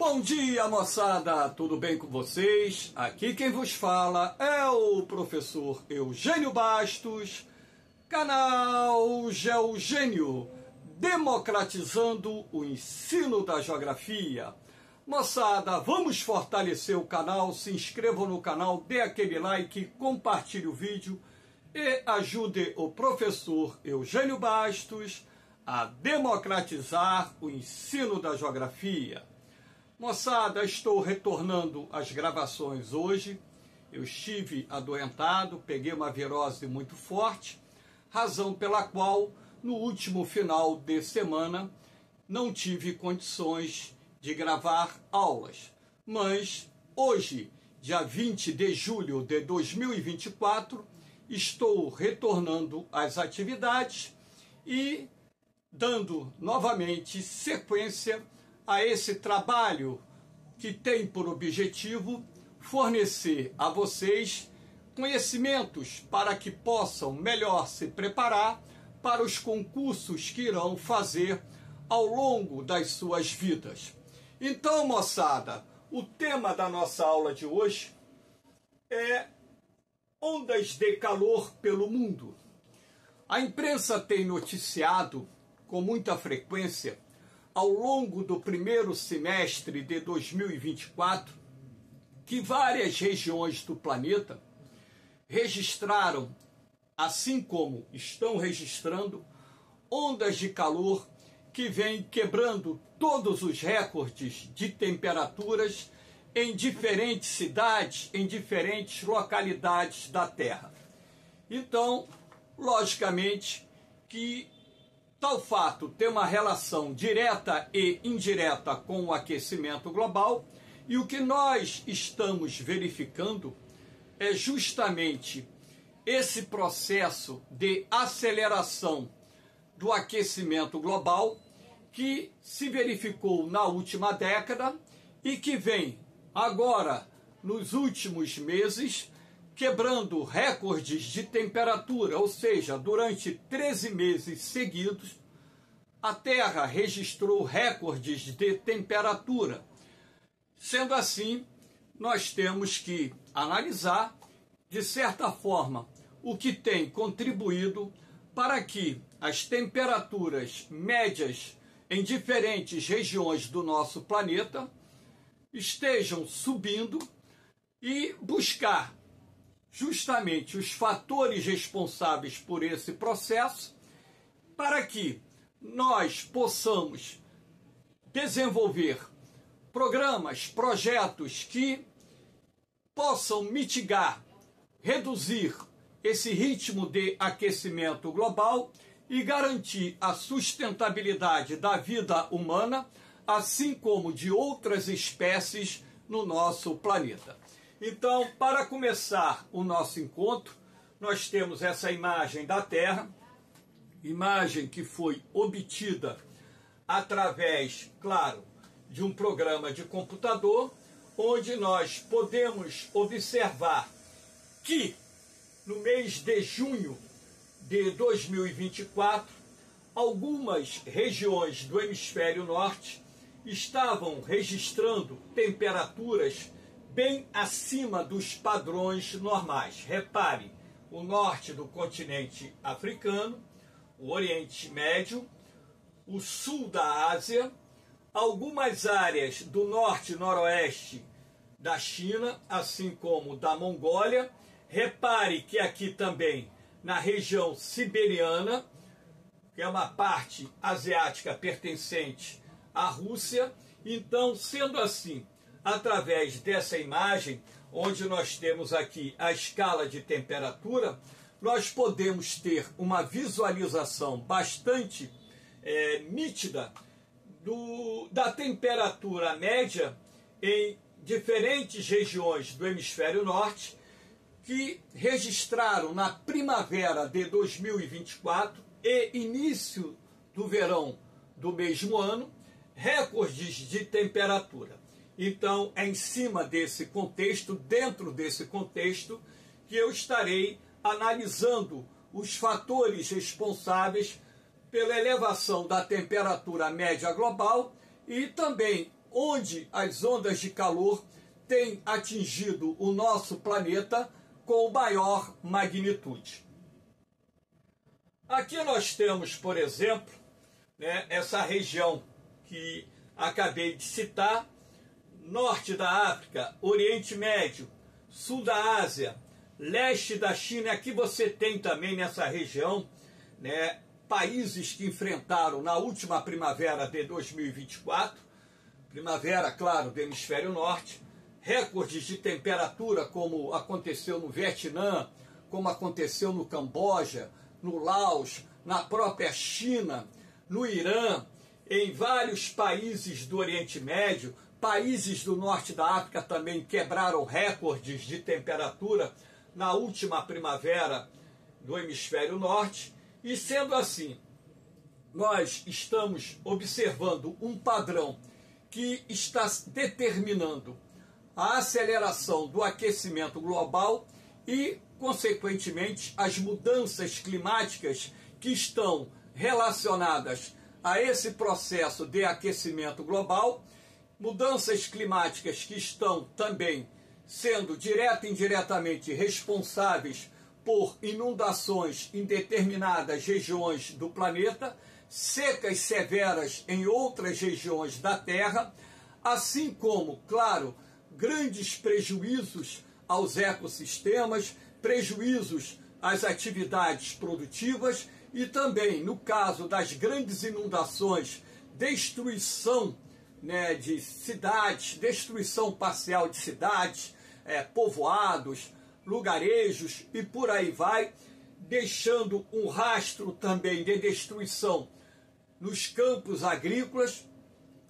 Bom dia, moçada! Tudo bem com vocês? Aqui quem vos fala é o professor Eugênio Bastos, canal Geogênio, democratizando o ensino da geografia. Moçada, vamos fortalecer o canal, se inscrevam no canal, dê aquele like, compartilhe o vídeo e ajude o professor Eugênio Bastos a democratizar o ensino da geografia. Moçada, estou retornando às gravações hoje. Eu estive adoentado, peguei uma virose muito forte, razão pela qual, no último final de semana, não tive condições de gravar aulas. Mas hoje, dia 20 de julho de 2024, estou retornando às atividades e dando novamente sequência a esse trabalho que tem por objetivo fornecer a vocês conhecimentos para que possam melhor se preparar para os concursos que irão fazer ao longo das suas vidas. Então, moçada, o tema da nossa aula de hoje é ondas de calor pelo mundo. A imprensa tem noticiado com muita frequência ao longo do primeiro semestre de 2024, que várias regiões do planeta registraram, assim como estão registrando, ondas de calor que vêm quebrando todos os recordes de temperaturas em diferentes cidades, em diferentes localidades da Terra. Então, logicamente que tal fato tem uma relação direta e indireta com o aquecimento global, e o que nós estamos verificando é justamente esse processo de aceleração do aquecimento global que se verificou na última década e que vem agora, nos últimos meses, quebrando recordes de temperatura, ou seja, durante 13 meses seguidos, a Terra registrou recordes de temperatura. Sendo assim, nós temos que analisar, de certa forma, o que tem contribuído para que as temperaturas médias em diferentes regiões do nosso planeta estejam subindo e buscar justamente os fatores responsáveis por esse processo, para que nós possamos desenvolver programas, projetos que possam mitigar, reduzir esse ritmo de aquecimento global e garantir a sustentabilidade da vida humana, assim como de outras espécies no nosso planeta. Então, para começar o nosso encontro, nós temos essa imagem da Terra, imagem que foi obtida através, claro, de um programa de computador, onde nós podemos observar que no mês de junho de 2024, algumas regiões do hemisfério norte estavam registrando temperaturas bem acima dos padrões normais. Repare, o norte do continente africano, o Oriente Médio, o sul da Ásia, algumas áreas do norte e noroeste da China, assim como da Mongólia. Repare que aqui também, na região siberiana, que é uma parte asiática pertencente à Rússia. Então, sendo assim, através dessa imagem, onde nós temos aqui a escala de temperatura, nós podemos ter uma visualização bastante nítida da temperatura média em diferentes regiões do hemisfério norte, que registraram na primavera de 2024 e início do verão do mesmo ano recordes de temperatura. Então, é em cima desse contexto, dentro desse contexto, que eu estarei analisando os fatores responsáveis pela elevação da temperatura média global e também onde as ondas de calor têm atingido o nosso planeta com maior magnitude. Aqui nós temos, por exemplo, né, essa região que acabei de citar, norte da África, Oriente Médio, sul da Ásia, leste da China. Aqui você tem também nessa região, né, países que enfrentaram na última primavera de 2024, primavera, claro, do hemisfério norte, recordes de temperatura, como aconteceu no Vietnã, como aconteceu no Camboja, no Laos, na própria China, no Irã, em vários países do Oriente Médio, países do norte da África também quebraram recordes de temperatura na última primavera do hemisfério norte. E sendo assim, nós estamos observando um padrão que está determinando a aceleração do aquecimento global e, consequentemente, as mudanças climáticas que estão relacionadas a esse processo de aquecimento global, mudanças climáticas que estão também sendo direta e indiretamente responsáveis por inundações em determinadas regiões do planeta, secas severas em outras regiões da Terra, assim como, claro, grandes prejuízos aos ecossistemas, prejuízos às atividades produtivas e também, no caso das grandes inundações, destruição, né, de cidades, destruição parcial de cidades, povoados, lugarejos e por aí vai, deixando um rastro também de destruição nos campos agrícolas,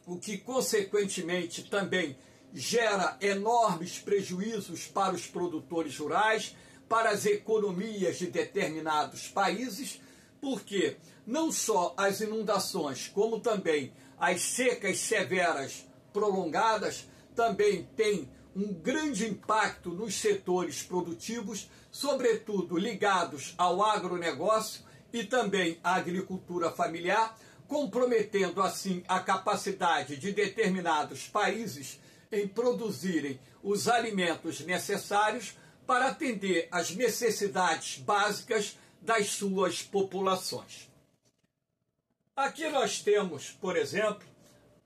o que consequentemente também gera enormes prejuízos para os produtores rurais, para as economias de determinados países, porque não só as inundações, como também as secas severas prolongadas, também têm um grande impacto nos setores produtivos, sobretudo ligados ao agronegócio e também à agricultura familiar, comprometendo assim a capacidade de determinados países em produzirem os alimentos necessários para atender às necessidades básicas das suas populações. Aqui nós temos, por exemplo,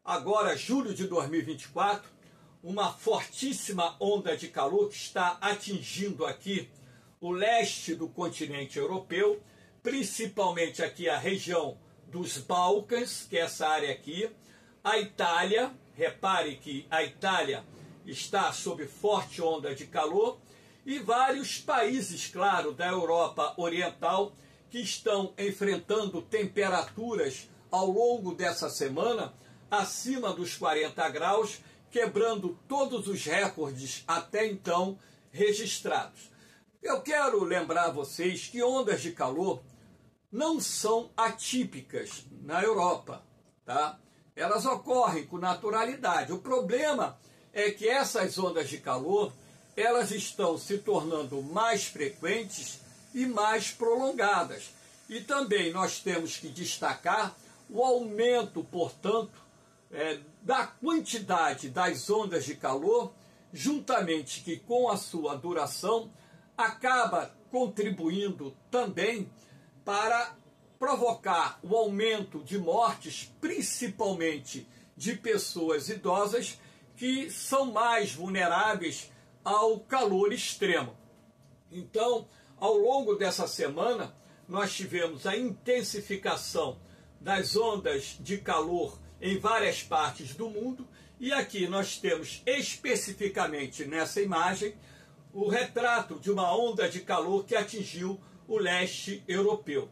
agora julho de 2024, uma fortíssima onda de calor que está atingindo aqui o leste do continente europeu, principalmente aqui a região dos Balcãs, que é essa área aqui, a Itália. Repare que a Itália está sob forte onda de calor e vários países, claro, da Europa Oriental que estão enfrentando temperaturas ao longo dessa semana acima dos 40 graus, quebrando todos os recordes até então registrados. Eu quero lembrar a vocês que ondas de calor não são atípicas na Europa, tá? Elas ocorrem com naturalidade. O problema é que essas ondas de calor, elas estão se tornando mais frequentes e mais prolongadas. E também nós temos que destacar o aumento, portanto, da quantidade das ondas de calor, juntamente que com a sua duração, acaba contribuindo também para provocar o aumento de mortes, principalmente de pessoas idosas, que são mais vulneráveis ao calor extremo. Então, ao longo dessa semana, nós tivemos a intensificação das ondas de calor em várias partes do mundo, e aqui nós temos especificamente nessa imagem o retrato de uma onda de calor que atingiu o leste europeu.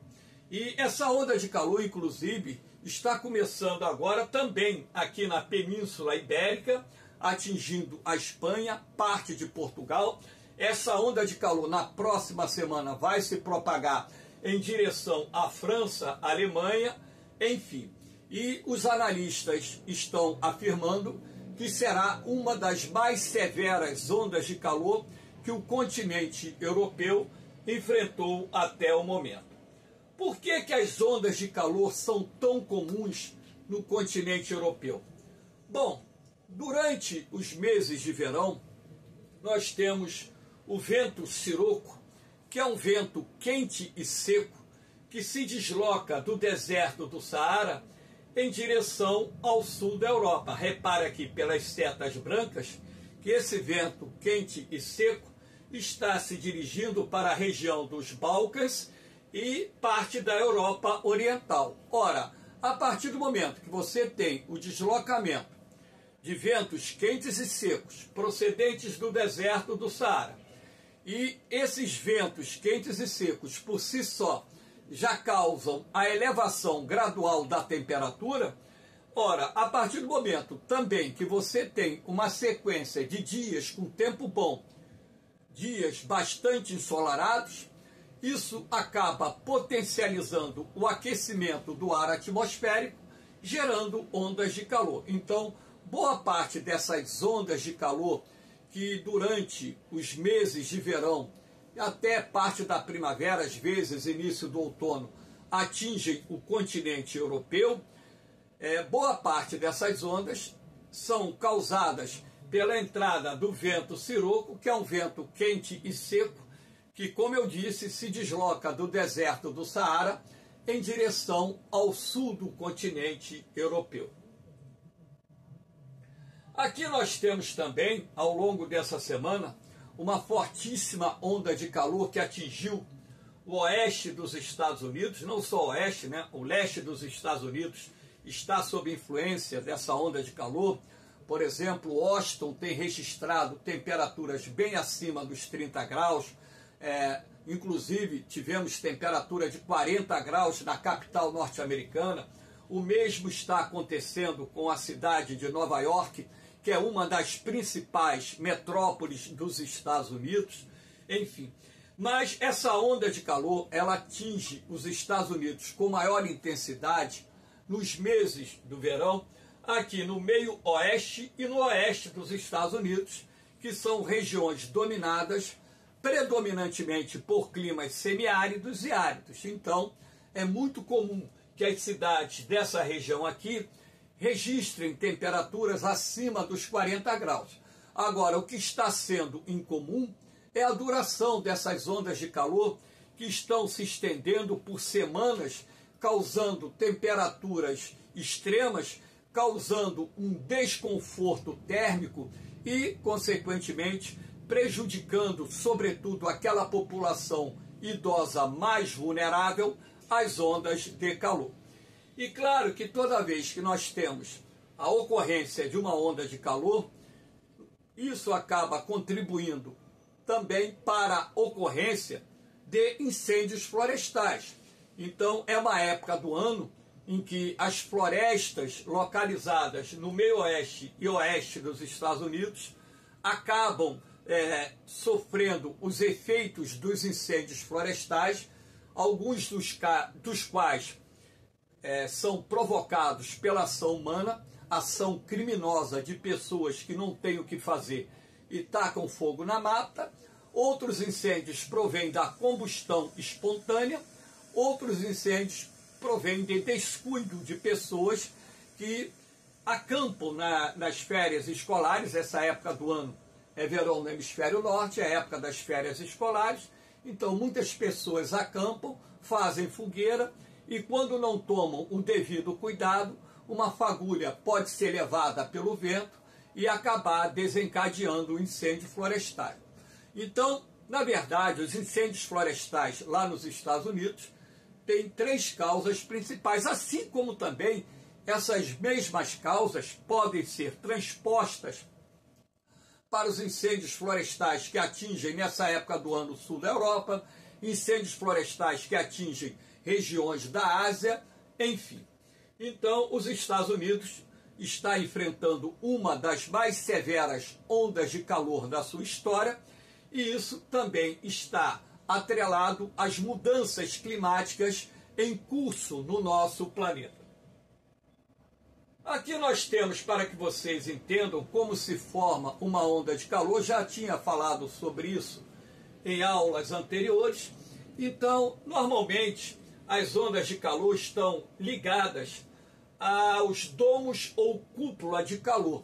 E essa onda de calor, inclusive, está começando agora também aqui na Península Ibérica, atingindo a Espanha, parte de Portugal. Essa onda de calor na próxima semana vai se propagar em direção à França, Alemanha, enfim. E os analistas estão afirmando que será uma das mais severas ondas de calor que o continente europeu enfrentou até o momento. Por que as ondas de calor são tão comuns no continente europeu? Bom, Durante os meses de verão, nós temos o vento siroco, que é um vento quente e seco, que se desloca do deserto do Saara em direção ao sul da Europa. Repare aqui pelas setas brancas que esse vento quente e seco está se dirigindo para a região dos Balcãs e parte da Europa Oriental. Ora, a partir do momento que você tem o deslocamento de ventos quentes e secos procedentes do deserto do Saara, e esses ventos quentes e secos por si só já causam a elevação gradual da temperatura, ora, a partir do momento também que você tem uma sequência de dias com tempo bom, dias bastante ensolarados, isso acaba potencializando o aquecimento do ar atmosférico, gerando ondas de calor. Então, boa parte dessas ondas de calor que durante os meses de verão, até parte da primavera, às vezes início do outono, atingem o continente europeu, boa parte dessas ondas são causadas pela entrada do vento siroco, que é um vento quente e seco, que, como eu disse, se desloca do deserto do Saara em direção ao sul do continente europeu. Aqui nós temos também, ao longo dessa semana, uma fortíssima onda de calor que atingiu o oeste dos Estados Unidos, não só o oeste, né? O leste dos Estados Unidos está sob influência dessa onda de calor. Por exemplo, Washington tem registrado temperaturas bem acima dos 30 graus, inclusive tivemos temperatura de 40 graus na capital norte-americana. O mesmo está acontecendo com a cidade de Nova York, que é uma das principais metrópoles dos Estados Unidos, enfim. Mas essa onda de calor, ela atinge os Estados Unidos com maior intensidade nos meses do verão, aqui no meio oeste e no oeste dos Estados Unidos, que são regiões dominadas predominantemente por climas semiáridos e áridos. Então, é muito comum que as cidades dessa região aqui registrem temperaturas acima dos 40 graus. Agora, o que está sendo incomum é a duração dessas ondas de calor que estão se estendendo por semanas, causando temperaturas extremas, causando um desconforto térmico e, consequentemente, prejudicando, sobretudo, aquela população idosa mais vulnerável às ondas de calor. E claro que toda vez que nós temos a ocorrência de uma onda de calor, isso acaba contribuindo também para a ocorrência de incêndios florestais. Então, é uma época do ano em que as florestas localizadas no meio oeste e oeste dos Estados Unidos acabam sofrendo os efeitos dos incêndios florestais, alguns dos quais são provocados pela ação humana, ação criminosa de pessoas que não têm o que fazer e tacam fogo na mata. Outros incêndios provêm da combustão espontânea, outros incêndios provêm de descuido de pessoas que acampam nas férias escolares. Essa época do ano é verão no hemisfério norte, é a época das férias escolares, então muitas pessoas acampam, fazem fogueira, e quando não tomam o devido cuidado, uma fagulha pode ser levada pelo vento e acabar desencadeando o incêndio florestal. Então, na verdade, os incêndios florestais lá nos Estados Unidos têm 3 causas principais, assim como também essas mesmas causas podem ser transpostas para os incêndios florestais que atingem nessa época do ano o sul da Europa, incêndios florestais que atingem regiões da Ásia, enfim. Então, os Estados Unidos está enfrentando uma das mais severas ondas de calor da sua história, e isso também está atrelado às mudanças climáticas em curso no nosso planeta. Aqui nós temos, para que vocês entendam como se forma uma onda de calor, já tinha falado sobre isso em aulas anteriores. Então, normalmente, as ondas de calor estão ligadas aos domos ou cúpula de calor.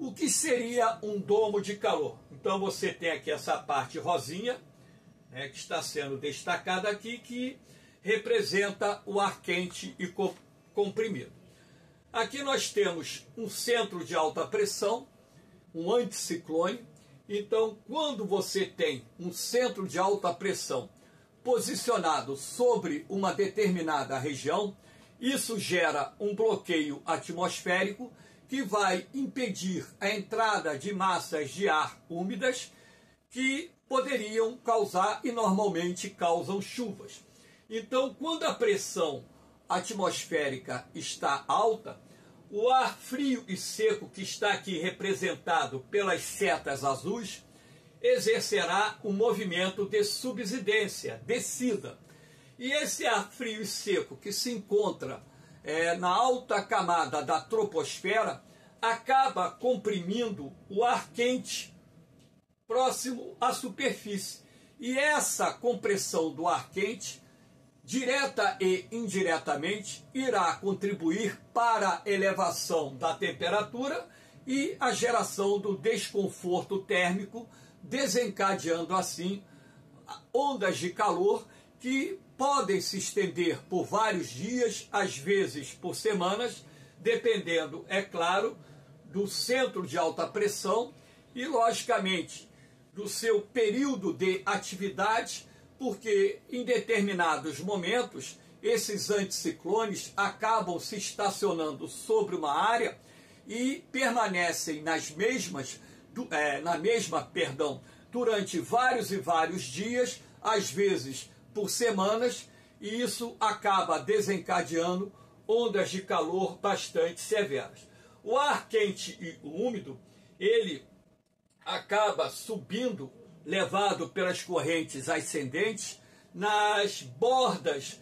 O que seria um domo de calor? Então você tem aqui essa parte rosinha, né, que está sendo destacada aqui, que representa o ar quente e comprimido. Aqui nós temos um centro de alta pressão, um anticiclone. Então, quando você tem um centro de alta pressão posicionado sobre uma determinada região, isso gera um bloqueio atmosférico que vai impedir a entrada de massas de ar úmidas que poderiam causar e normalmente causam chuvas. Então, quando a pressão atmosférica está alta, o ar frio e seco que está aqui representado pelas setas azuis exercerá um movimento de subsidência, descida. E esse ar frio e seco que se encontra na alta camada da troposfera acaba comprimindo o ar quente próximo à superfície. E essa compressão do ar quente, direta e indiretamente, irá contribuir para a elevação da temperatura e a geração do desconforto térmico, desencadeando assim ondas de calor que podem se estender por vários dias, às vezes por semanas, dependendo, é claro, do centro de alta pressão e, logicamente, do seu período de atividade, porque em determinados momentos esses anticiclones acabam se estacionando sobre uma área e permanecem na mesma, durante vários e vários dias, às vezes por semanas, e isso acaba desencadeando ondas de calor bastante severas. O ar quente e úmido, ele acaba subindo, levado pelas correntes ascendentes, nas bordas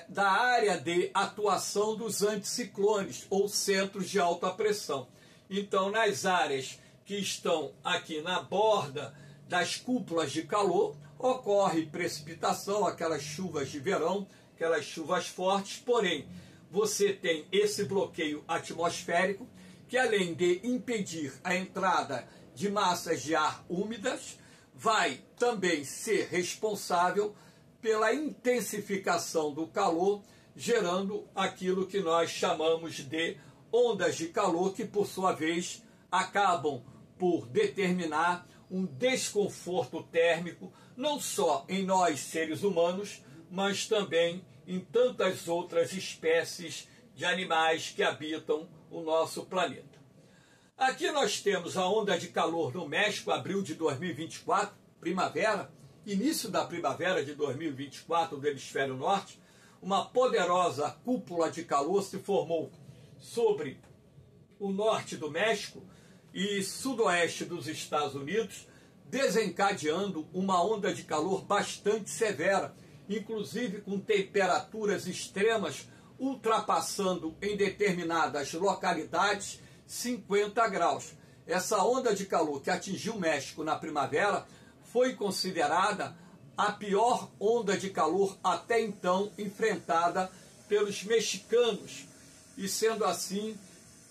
da área de atuação dos anticiclones, ou centros de alta pressão. Então, nas áreas que estão aqui na borda das cúpulas de calor, ocorre precipitação, aquelas chuvas de verão, aquelas chuvas fortes, porém, você tem esse bloqueio atmosférico, que além de impedir a entrada de massas de ar úmidas, vai também ser responsável pela intensificação do calor, gerando aquilo que nós chamamos de ondas de calor, que por sua vez acabam por determinar um desconforto térmico, não só em nós seres humanos, mas também em tantas outras espécies de animais que habitam o nosso planeta. Aqui nós temos a onda de calor no México, abril de 2024, primavera, início da primavera de 2024 do hemisfério norte. Uma poderosa cúpula de calor se formou sobre o norte do México e sudoeste dos Estados Unidos, desencadeando uma onda de calor bastante severa, inclusive com temperaturas extremas ultrapassando em determinadas localidades 50 graus. Essa onda de calor que atingiu o México na primavera foi considerada a pior onda de calor até então enfrentada pelos mexicanos, e sendo assim,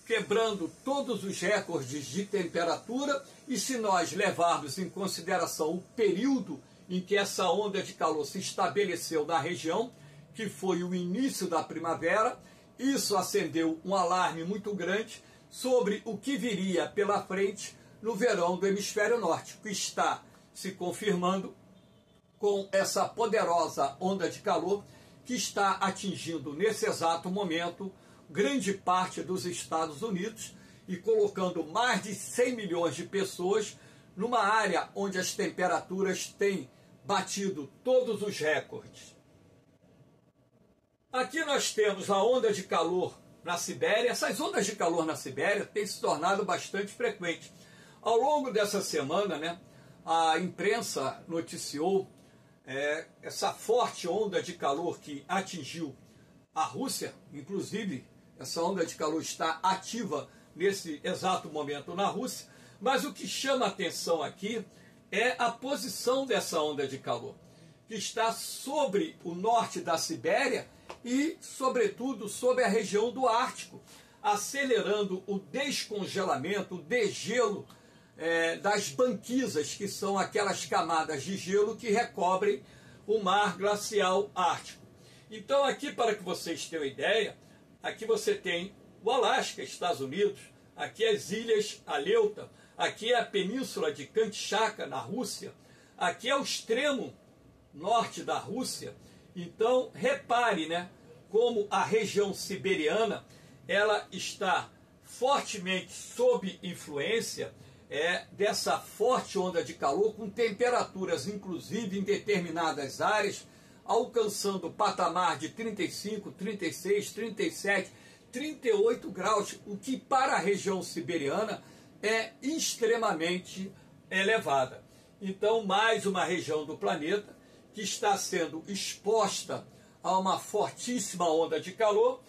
quebrando todos os recordes de temperatura. E se nós levarmos em consideração o período em que essa onda de calor se estabeleceu na região, que foi o início da primavera, isso acendeu um alarme muito grande sobre o que viria pela frente no verão do hemisfério norte, que está se confirmando com essa poderosa onda de calor que está atingindo nesse exato momento grande parte dos Estados Unidos e colocando mais de 100 milhões de pessoas numa área onde as temperaturas têm batido todos os recordes. Aqui nós temos a onda de calor na Sibéria. Essas ondas de calor na Sibéria têm se tornado bastante frequentes. Ao longo dessa semana, a imprensa noticiou essa forte onda de calor que atingiu a Rússia. Inclusive, essa onda de calor está ativa nesse exato momento na Rússia. Mas o que chama a atenção aqui é a posição dessa onda de calor, que está sobre o norte da Sibéria e, sobretudo, sobre a região do Ártico. acelerando o descongelamento, o degelo das banquisas, que são aquelas camadas de gelo que recobrem o mar glacial ártico. Então aqui, para que vocês tenham ideia, aqui você tem o Alasca, Estados Unidos, aqui as ilhas Aleuta, aqui é a península de Kamchatka, na Rússia, aqui é o extremo norte da Rússia. Então repare, né, como a região siberiana ela está fortemente sob influência dessa forte onda de calor, com temperaturas, inclusive em determinadas áreas, alcançando o patamar de 35, 36, 37, 38 graus, o que para a região siberiana é extremamente elevada. Então, mais uma região do planeta que está sendo exposta a uma fortíssima onda de calor,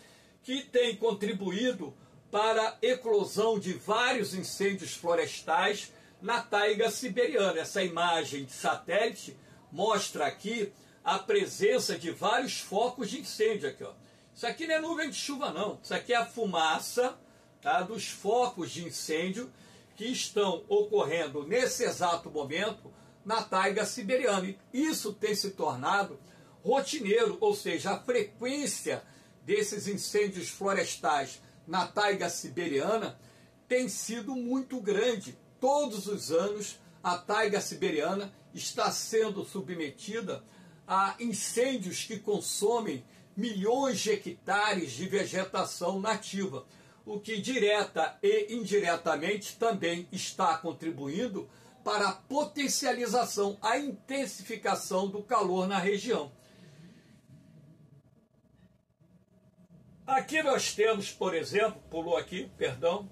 que tem contribuído para a eclosão de vários incêndios florestais na taiga siberiana. Essa imagem de satélite mostra aqui a presença de vários focos de incêndio aqui, ó. Isso aqui não é nuvem de chuva, não. Isso aqui é a fumaça, tá, dos focos de incêndio que estão ocorrendo nesse exato momento na taiga siberiana. E isso tem se tornado rotineiro, ou seja, a frequência desses incêndios florestais na taiga siberiana tem sido muito grande. Todos os anos a taiga siberiana está sendo submetida a incêndios que consomem milhões de hectares de vegetação nativa, o que direta e indiretamente também está contribuindo para a potencialização, a intensificação do calor na região. Aqui nós temos, por exemplo, pulou aqui, perdão,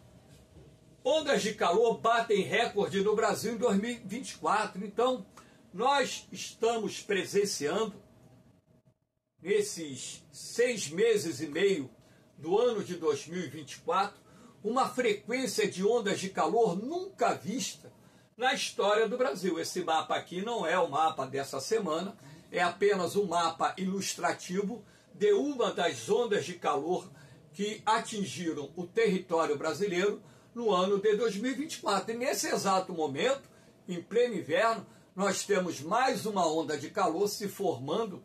ondas de calor batem recorde no Brasil em 2024. Então, nós estamos presenciando, nesses 6 meses e meio do ano de 2024, uma frequência de ondas de calor nunca vista na história do Brasil. Esse mapa aqui não é o mapa dessa semana, é apenas um mapa ilustrativo de uma das ondas de calor que atingiram o território brasileiro no ano de 2024. E nesse exato momento, em pleno inverno, nós temos mais uma onda de calor se formando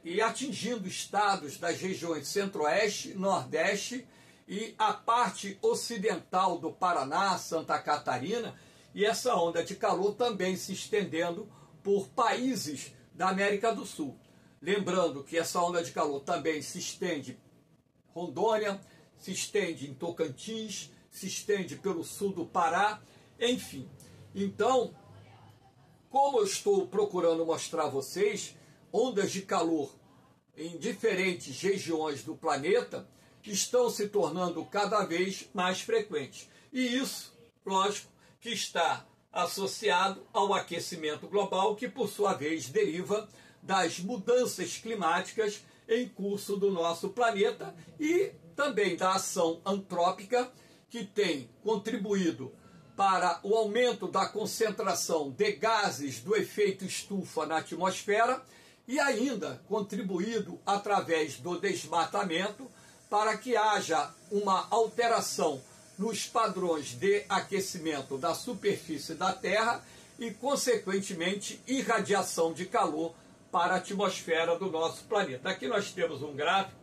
e atingindo estados das regiões centro-oeste, nordeste e a parte ocidental do Paraná, Santa Catarina, e essa onda de calor também se estendendo por países da América do Sul. Lembrando que essa onda de calor também se estende em Rondônia, se estende em Tocantins, se estende pelo sul do Pará, enfim. Então, como eu estou procurando mostrar a vocês, ondas de calor em diferentes regiões do planeta estão se tornando cada vez mais frequentes. E isso, lógico, que está associado ao aquecimento global, que por sua vez deriva das mudanças climáticas em curso do nosso planeta e também da ação antrópica, que tem contribuído para o aumento da concentração de gases do efeito estufa na atmosfera e ainda contribuído através do desmatamento para que haja uma alteração nos padrões de aquecimento da superfície da Terra e, consequentemente, irradiação de calor para a atmosfera do nosso planeta. Aqui nós temos um gráfico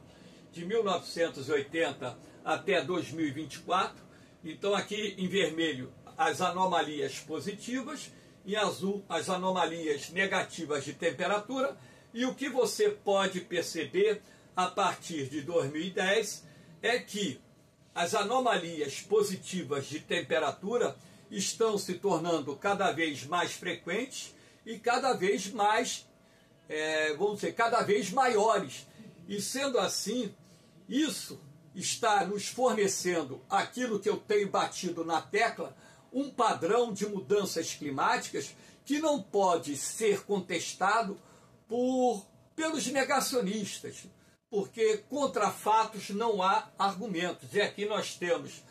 de 1980 até 2024. Então aqui em vermelho as anomalias positivas, em azul as anomalias negativas de temperatura, e o que você pode perceber a partir de 2010 é que as anomalias positivas de temperatura estão se tornando cada vez mais frequentes e cada vez mais, cada vez maiores. E sendo assim, isso está nos fornecendo aquilo que eu tenho batido na tecla, um padrão de mudanças climáticas que não pode ser contestado pelos negacionistas, porque contra fatos não há argumentos. E aqui nós temos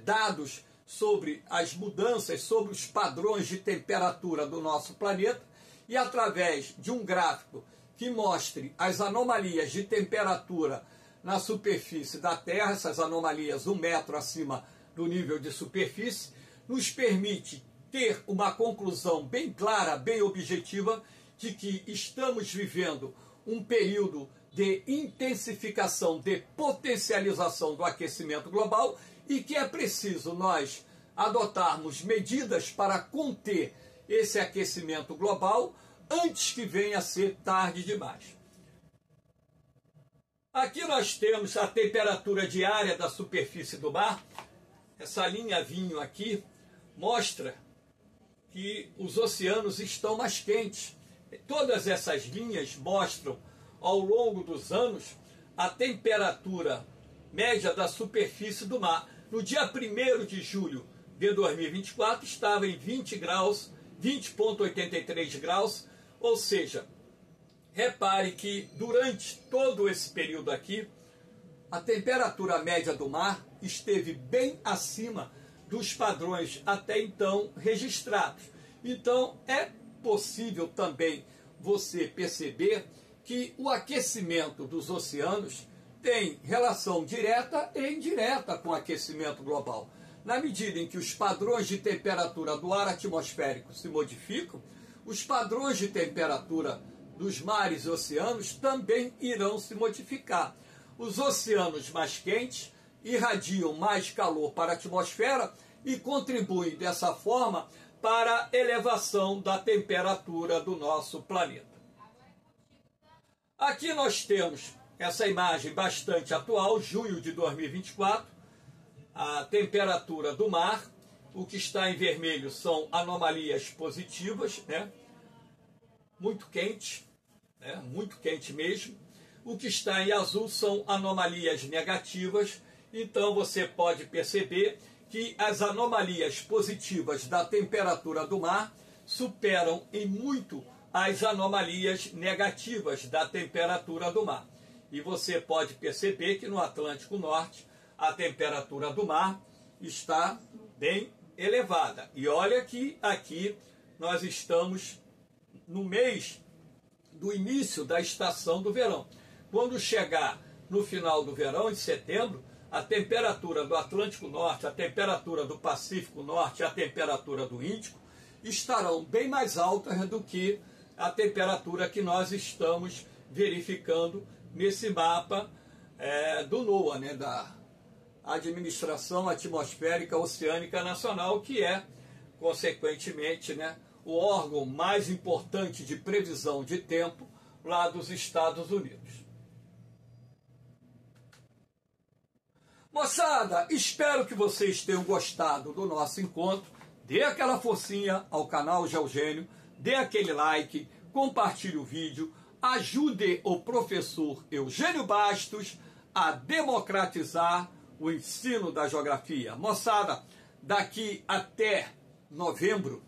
dados sobre as mudanças, sobre os padrões de temperatura do nosso planeta, e através de um gráfico que mostre as anomalias de temperatura na superfície da Terra, essas anomalias 1 metro acima do nível de superfície, nos permite ter uma conclusão bem clara, bem objetiva, de que estamos vivendo um período de intensificação, de potencialização do aquecimento global e que é preciso nós adotarmos medidas para conter esse aquecimento global antes que venha a ser tarde demais. Aqui nós temos a temperatura diária da superfície do mar. Essa linha vinho aqui mostra que os oceanos estão mais quentes. Todas essas linhas mostram, ao longo dos anos, a temperatura média da superfície do mar. No dia 1º de julho de 2024, estava em 20 graus, 20,83 graus, ou seja, repare que durante todo esse período aqui, a temperatura média do mar esteve bem acima dos padrões até então registrados. Então, é possível também você perceber que o aquecimento dos oceanos tem relação direta e indireta com o aquecimento global. Na medida em que os padrões de temperatura do ar atmosférico se modificam, os padrões de temperatura dos mares e oceanos também irão se modificar. Os oceanos mais quentes irradiam mais calor para a atmosfera e contribuem dessa forma para a elevação da temperatura do nosso planeta. Aqui nós temos essa imagem bastante atual, junho de 2024, a temperatura do mar. O que está em vermelho são anomalias positivas, né? Muito quente, né? Muito quente mesmo. O que está em azul são anomalias negativas. Então você pode perceber que as anomalias positivas da temperatura do mar superam em muito as anomalias negativas da temperatura do mar. E você pode perceber que no Atlântico Norte a temperatura do mar está bem elevada. E olha que aqui nós estamos no mês do início da estação do verão. Quando chegar no final do verão, em setembro, a temperatura do Atlântico Norte, a temperatura do Pacífico Norte e a temperatura do Índico estarão bem mais altas do que a temperatura que nós estamos verificando nesse mapa do NOAA, né, da Administração Atmosférica Oceânica Nacional, que é, consequentemente, né, o órgão mais importante de previsão de tempo lá dos Estados Unidos. Moçada, espero que vocês tenham gostado do nosso encontro. Dê aquela forcinha ao canal Geogênio, dê aquele like, compartilhe o vídeo, ajude o professor Eugênio Bastos a democratizar o ensino da geografia. Moçada, daqui até novembro,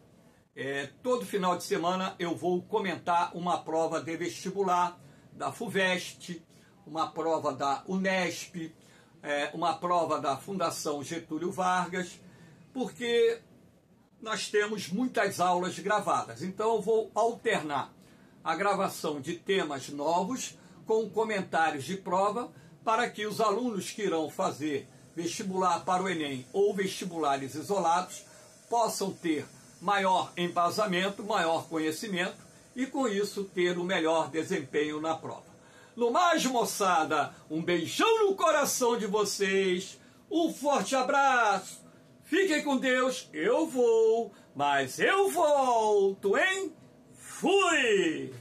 todo final de semana eu vou comentar uma prova de vestibular da FUVEST, uma prova da Unesp, uma prova da Fundação Getúlio Vargas, porque nós temos muitas aulas gravadas. Então eu vou alternar a gravação de temas novos com comentários de prova para que os alunos que irão fazer vestibular para o Enem ou vestibulares isolados possam ter maior embasamento, maior conhecimento e com isso ter o melhor desempenho na prova. No mais, moçada, um beijão no coração de vocês, um forte abraço, fiquem com Deus, eu vou, mas eu volto, hein? Fui!